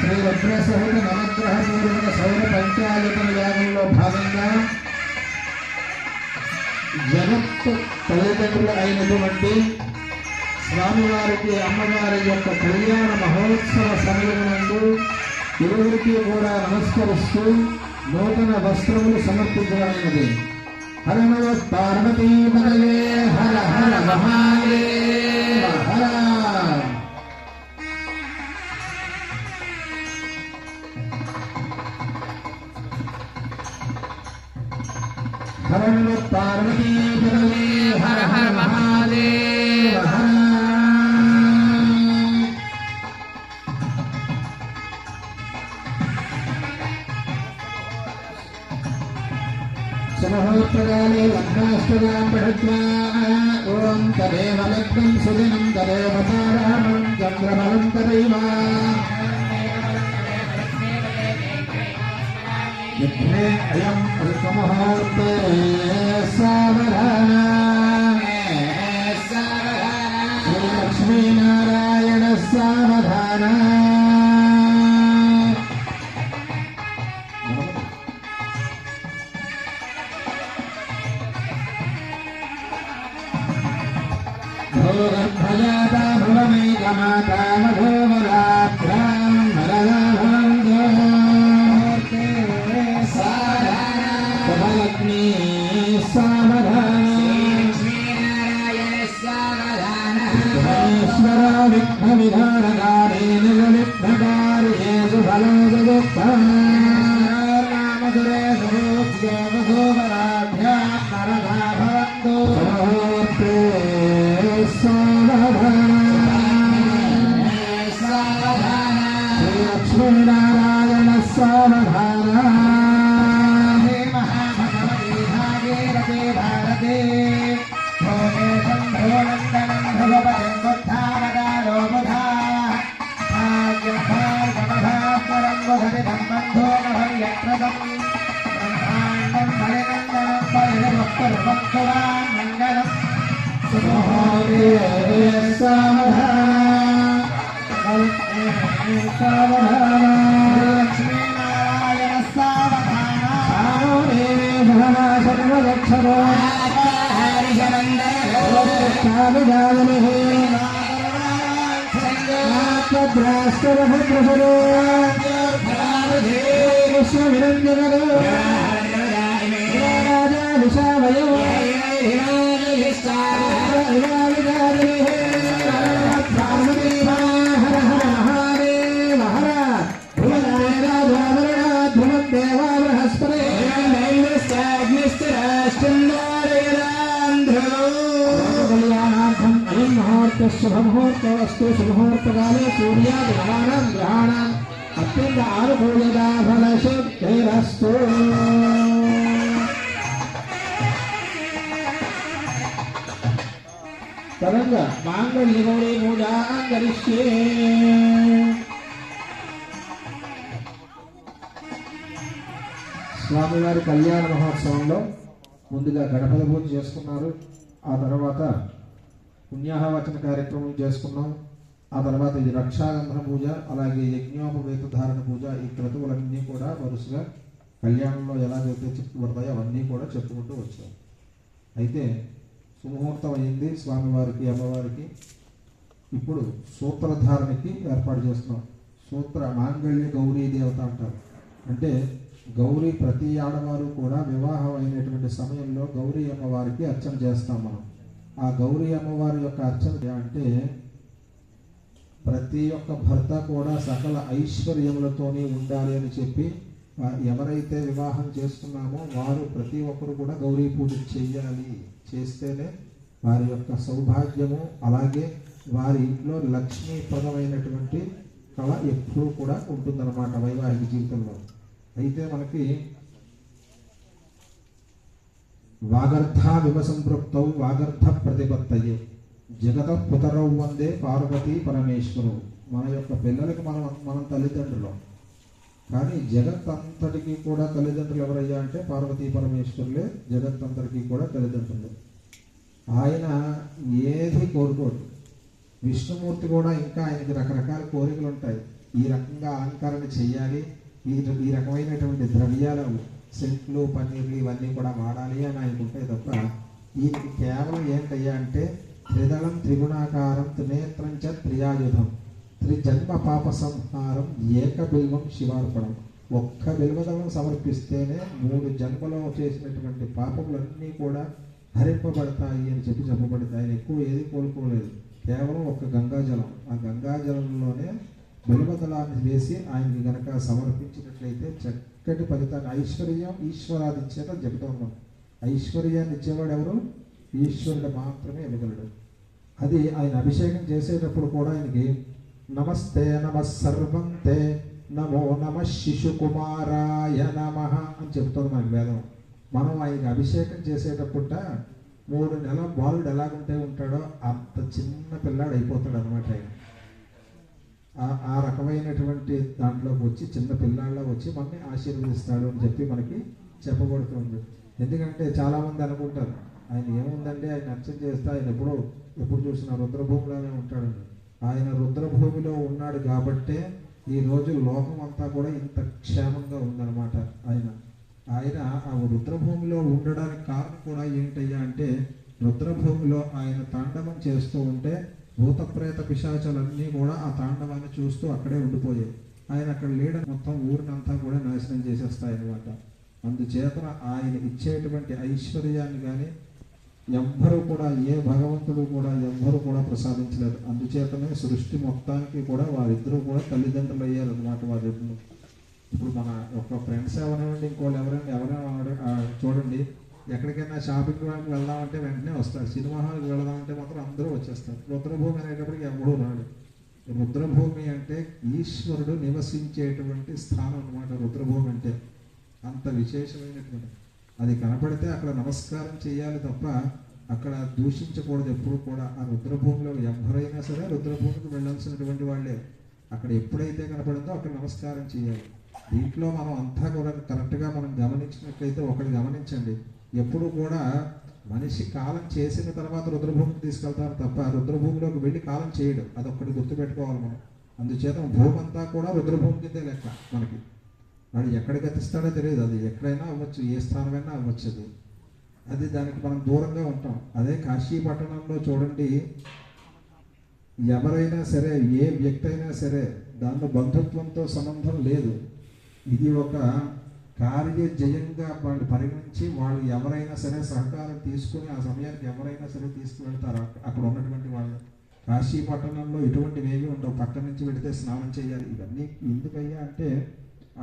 శ్రీ రుద్రసహిత నవగ్రహ పూర్వక సౌర పంచాయతన యాగంలో భాగంగా జగత్తు తల్లిదండ్రులు అయినటువంటి స్వామివారికి అమ్మవారి యొక్క కళ్యాణ మహోత్సవ సమయమునందు ఇరువురికి కూడా నమస్కరిస్తూ నూతన వస్త్రములు సమర్పించబడినది. హర నమ పార్వతీపతయే హర హర మహాదేవ హర. హర నమ పార్వతీపతయే హర హర మహాదేవ హర. సుముహూర్తకాలే లగ్నాష్టకాం పఠిత్వా ఓం తదేవ లగ్నం సుదినం తదేవ తారామం చంద్రబలం తదైవ యజ్ఞే అయం సుముహూర్తే సావధాన శ్రీ లక్ష్మీనారాయణ సావధాన. భూగర్భజాతా భువనేకమాతా మధోమరాభ్యాం వరదా భవంతో శుభలక్ష్మీ సావధాన శుభేశ్వర విఘ్న విధానకారే నిర్విఘ్నకార్యే శుభలో జగత్తాం మధురేశ్వరోభ్యాం వరదా భవంతో లక్ష్మీనారాయణ సావధాన. హే మహాభగవతి భాగీరథే భారతే భోగేశం భోనందనం భగవతి బుద్ధావతారో బుధా భాగ్యం భాగమభాస్వరం వధరిధం బంధో నభర్యత్రదం బ్రహ్మాండం బలినందనం బలిర్వక్తరుపం సువాన్ మంగళం. లక్ష్మీనారాయణ సావధాన సర్వలక్షణో విశ్వవిరంజనో రాజా విశావయో శుభముహూర్తస్తు. శుభముహూర్తకాలే సూర్యాదినవానాం గ్రహాణాం అత్యంత ఆనుకూలతా ఫలసిద్ధిరస్తు. తరంగా మాంగళ్య గౌరీ పూజాం కరిష్యే. స్వామివారి కళ్యాణ మహోత్సవంలో ముందుగా గణపతి పూజ చేసుకున్నారు. ఆ తర్వాత పుణ్యాహవచన కార్యక్రమం చేసుకున్నాం. ఆ తర్వాత ఇది రక్షాగంధన పూజ, అలాగే యజ్ఞోపవేత ధారణ పూజ. ఈ క్రతువులన్నీ కూడా వరుసగా కళ్యాణంలో ఎలాగైతే చెప్పుబడతాయో అవన్నీ కూడా చెప్పుకుంటూ వచ్చాం. అయితే సుముహూర్తం అయింది స్వామివారికి అమ్మవారికి. ఇప్పుడు సూత్రధారణకి ఏర్పాటు చేస్తున్నాం. సూత్ర మాంగళ్య గౌరీ దేవత అంటారు. అంటే గౌరీ ప్రతి ఆడవారు కూడా వివాహం అయినటువంటి సమయంలో గౌరీ అమ్మవారికి అర్చన చేస్తాం మనం. ఆ గౌరీ అమ్మవారి యొక్క అర్చన అంటే ప్రతి ఒక్క భర్త కూడా సకల ఐశ్వర్యములతోనే ఉండాలి అని చెప్పి ఎవరైతే వివాహం చేస్తున్నామో వారు ప్రతి ఒక్కరు కూడా గౌరీ పూజ చెయ్యాలి. చేస్తేనే వారి యొక్క సౌభాగ్యము, అలాగే వారి ఇంట్లో లక్ష్మీప్రదమైనటువంటి కళ ఎప్పుడూ కూడా ఉంటుందన్నమాట వైవాహిక జీవితంలో. అయితే మనకి వాగర్ధ వివసంపృక్తౌ వాగర్ధ ప్రతిపత్తయే జగత పుతరౌ వందే పార్వతీ పరమేశ్వరు. మన యొక్క పిల్లలకి మనం తల్లిదండ్రులు, కానీ జగత్ అంతటికి కూడా తల్లిదండ్రులు ఎవరయ్యా అంటే పార్వతీ పరమేశ్వరులే జగత్తంతటికి కూడా తల్లిదండ్రులు. ఆయన ఏది కోరుకోడు. విష్ణుమూర్తి కూడా ఇంకా ఆయనకి రకరకాల కోరికలు ఉంటాయి. ఈ రకంగా అలంకరణ చేయాలి, ఈ రకమైనటువంటి ద్రవ్యాలు సెంట్లు పన్నీర్లు ఇవన్నీ కూడా వాడాలి అని ఆయనకు ఉంటాయి తప్ప ఈయనకి కేవలం ఏంటయ్యా అంటే త్రిదళం త్రిగుణాకారం త్రినేత్రం చ త్రియాయుధం త్రిజన్మ పాప సంహారం ఏక బిల్వం శివార్పణం. ఒక్క బిల్వదళం సమర్పిస్తేనే 3 జన్మలో చేసినటువంటి పాపములన్నీ కూడా హరింపబడతాయి అని చెప్పబడతాయి. ఆయన ఎక్కువ ఏది కోలుకోలేదు, కేవలం ఒక్క గంగాజలం. ఆ గంగాజలంలోనే బిల్వదళాన్ని వేసి ఆయనకి గనక సమర్పించినట్లయితే చక్కటి ఫలితాన్ని ఐశ్వర్యం ఈశ్వరాదిచ్చేత చెబుతున్నాం. ఐశ్వర్యాన్ని ఇచ్చేవాడు ఎవరు? ఈశ్వరుడు మాత్రమే ఇవ్వగలడు. అది ఆయన అభిషేకం చేసేటప్పుడు కూడా ఆయనకి నమస్తే నమ సర్వంతే నమో నమ శిశుకుమారాయ నమ అని చెబుతుంది మనకి వేదం. మనం ఆయనకి అభిషేకం చేసేటప్పుట 3 నెలల బాలుడు ఎలాగుంటే ఉంటాడో అంత చిన్న పిల్లాడు అయిపోతాడు అనమాట. ఆయన ఆ రకమైనటువంటి దాంట్లోకి వచ్చి చిన్న పిల్లాళ్ళ వచ్చి మనని ఆశీర్వదిస్తాడు అని చెప్పి మనకి చెప్పబడుతుంది. ఎందుకంటే చాలామంది అనుకుంటారు ఆయన ఏముందండి, ఆయన అర్చన చేస్తే ఆయన ఎప్పుడు చూసినా రుద్రభూమిలోనే ఉంటాడని. ఆయన రుద్రభూమిలో ఉన్నాడు కాబట్టే ఈ రోజు లోకం అంతా కూడా ఇంత క్షేమంగా ఉందన్నమాట. ఆయన ఆ రుద్రభూమిలో ఉండడానికి కారణం కూడా ఏంటయ్యా అంటే రుద్రభూమిలో ఆయన తాండవం చేస్తూ ఉంటే భూత ప్రేత పిశాచాలన్నీ కూడా ఆ తాండవాన్ని చూస్తూ అక్కడే ఉండిపోయాయి. ఆయన అక్కడ లేడని మొత్తం ఊరినంతా కూడా నాశనం చేసేస్తాయి అన్నమాట. అందుచేత ఆయన ఇచ్చేటువంటి ఐశ్వర్యాన్ని కానీ ఎవ్వరూ కూడా ఏ భగవంతుడు కూడా ఎవ్వరూ కూడా ప్రసాదించలేదు. అందుచేతనే సృష్టి మొత్తానికి కూడా వారిద్దరూ కూడా తల్లిదండ్రులు అయ్యారు అనమాట. వారిద్దరు ఇప్పుడు మన ఒక ఫ్రెండ్స్ ఎవరైనా ఇంకోళ్ళు ఎవరైనా చూడండి, ఎక్కడికైనా షాపింగ్ వాళ్ళకి వెళ్దామంటే వెంటనే వస్తారు, సినిమా హాల్కి వెళ్దామంటే మాత్రం అందరూ వచ్చేస్తారు. రుద్రభూమి అనేటప్పటికి ఎవడూ రాడు. రుద్రభూమి అంటే ఈశ్వరుడు నివసించేటువంటి స్థానం అనమాట. రుద్రభూమి అంటే అంత విశేషమైనటువంటి అది కనపడితే అక్కడ నమస్కారం చేయాలి తప్ప అక్కడ దూషించకూడదు ఎప్పుడు కూడా. ఆ రుద్రభూమిలో ఎవరైనా సరే రుద్రభూమికి వెళ్ళాల్సినటువంటి వాళ్ళే. అక్కడ ఎప్పుడైతే కనపడిందో అక్కడ నమస్కారం చేయాలి. దీంట్లో మనం అంతా కూడా కరెక్ట్గా మనం గమనించినట్లయితే ఒకటి గమనించండి, ఎప్పుడు కూడా మనిషి కాలం చేసిన తర్వాత రుద్రభూమికి తీసుకెళ్తారు తప్ప రుద్రభూమిలోకి వెళ్ళి కాలం చేయడు. అదొక్కటి గుర్తుపెట్టుకోవాలి మనం. అందుచేత భూమి అంతా కూడా రుద్రభూమి కిందే లెక్క మనకి. వాడు ఎక్కడికి గతిస్తాడో తెలియదు, అది ఎక్కడైనా అవ్వచ్చు, ఏ స్థానమైనా అవ్వచ్చు. అది దానికి మనం దూరంగా ఉంటాం. అదే కాశీ పట్టణంలో చూడండి, ఎవరైనా సరే ఏ వ్యక్తి అయినా సరే దాంట్లో బంధుత్వంతో సంబంధం లేదు. ఇది ఒక కార్యజయంగా వాళ్ళు పరిగణించి వాళ్ళు ఎవరైనా సరే సహకారం తీసుకుని ఆ సమయానికి ఎవరైనా సరే తీసుకువెళ్తారు. అక్కడ ఉన్నటువంటి వాళ్ళు కాశీ పట్టణంలో ఇటువంటివి ఏవి ఉండవు. పక్కన నుంచి వెళితే స్నానం చేయాలి. ఇవన్నీ ఎందుకయ్యా అంటే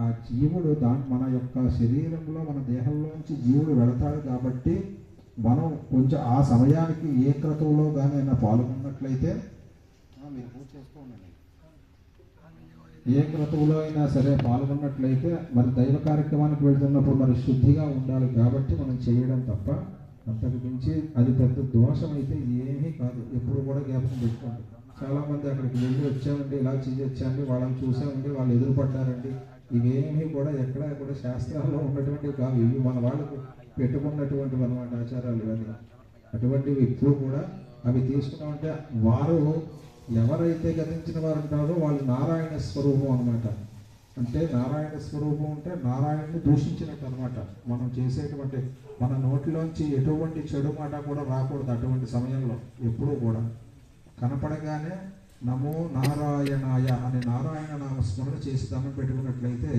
ఆ జీవుడు మన యొక్క శరీరంలో మన దేహంలోంచి జీవుడు వెళతాడు కాబట్టి మనం కొంచెం ఆ సమయానికి ఏ క్రతువులో కానీ అయినా పాల్గొన్నట్లయితే మీరు పూజ చేసుకోండి. ఏ క్రతువులో అయినా సరే పాల్గొన్నట్లయితే మరి దైవ కార్యక్రమానికి వెళ్తున్నప్పుడు మరి శుద్ధిగా ఉండాలి కాబట్టి మనం చేయడం తప్ప అంతకు మించి అది పెద్ద దోషం అయితే ఏమీ కాదు. ఎప్పుడు కూడా జ్ఞాపకం పెట్టుకోండి. చాలామంది అక్కడికి వెళ్ళి వచ్చామండి, ఇలా చేయొచ్చాండి, వాళ్ళని చూసామండి, వాళ్ళు ఎదురుపడ్డారండి, ఇవేమీ కూడా ఎక్కడ కూడా శాస్త్రాల్లో ఉన్నటువంటివి కావు. ఇవి మన వాళ్ళకు పెట్టుకున్నటువంటివి అన్నమాట ఆచారాలు. ఇవన్నీ అటువంటివి ఇప్పుడు కూడా అవి తీసుకున్నామంటే వారు ఎవరైతే గతించిన వారు ఉంటారో వాళ్ళు నారాయణ స్వరూపం అనమాట. అంటే నారాయణ స్వరూపం అంటే నారాయణని దూషించినట్టు అనమాట. మనం చేసేటువంటి మన నోటిలోంచి ఎటువంటి చెడు మాట కూడా రాకూడదు. అటువంటి సమయంలో ఎప్పుడూ కూడా కనపడగానే నమో నారాయణాయ అనే నారాయణ నామస్మరణ చేసి దండం పెట్టుకున్నట్లయితే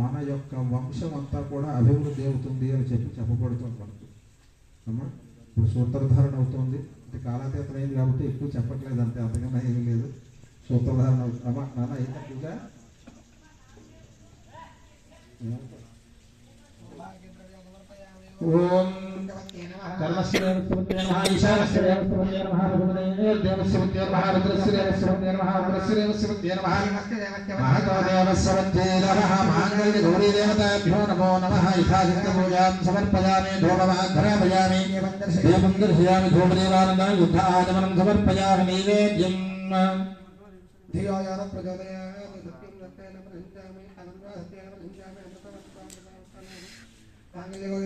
మన యొక్క వంశం అంతా కూడా అభివృద్ధి అవుతుంది అని చెప్పబడుతుంది మనకు. అమ్మా ఇప్పుడు సూత్రధారణ అవుతుంది. అంటే కాలాతీతం అయింది కాబట్టి ఎక్కువ చెప్పట్లేదు, అంతే, అంతకన్నా ఏమీ లేదు. సూత్రధారణ అవుతుంది. అమ్మా నాన్న ఏంటంటే ఓం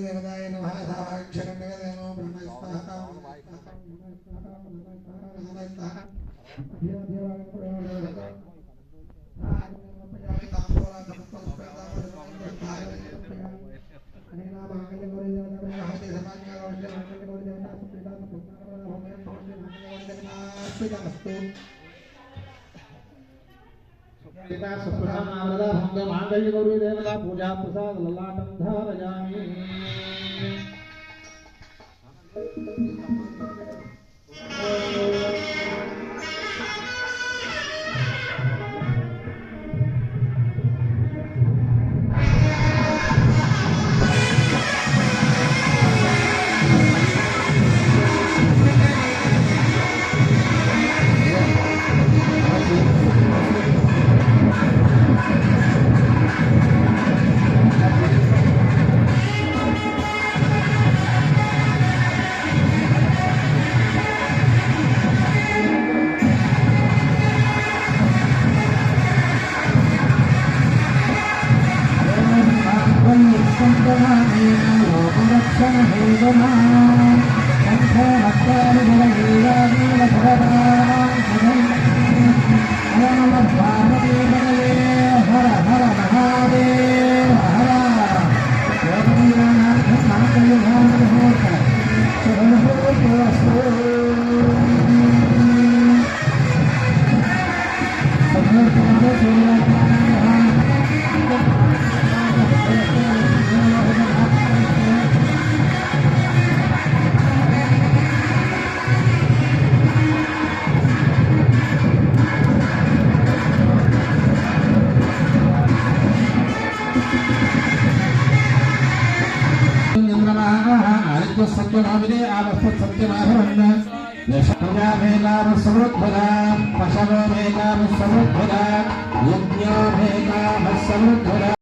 దేవతాయ నమః సాక్షరం దేవో బ్రహ్మస్పహ पूजा प्रसाद ललाटं धारयामि। सत्यभामिने आवस्पत् सत्यमाहरन् यशोजा भेदाम समृद्धदा पशवो भेदाम समृद्धदा यज्ञो भेदाम समृद्धदा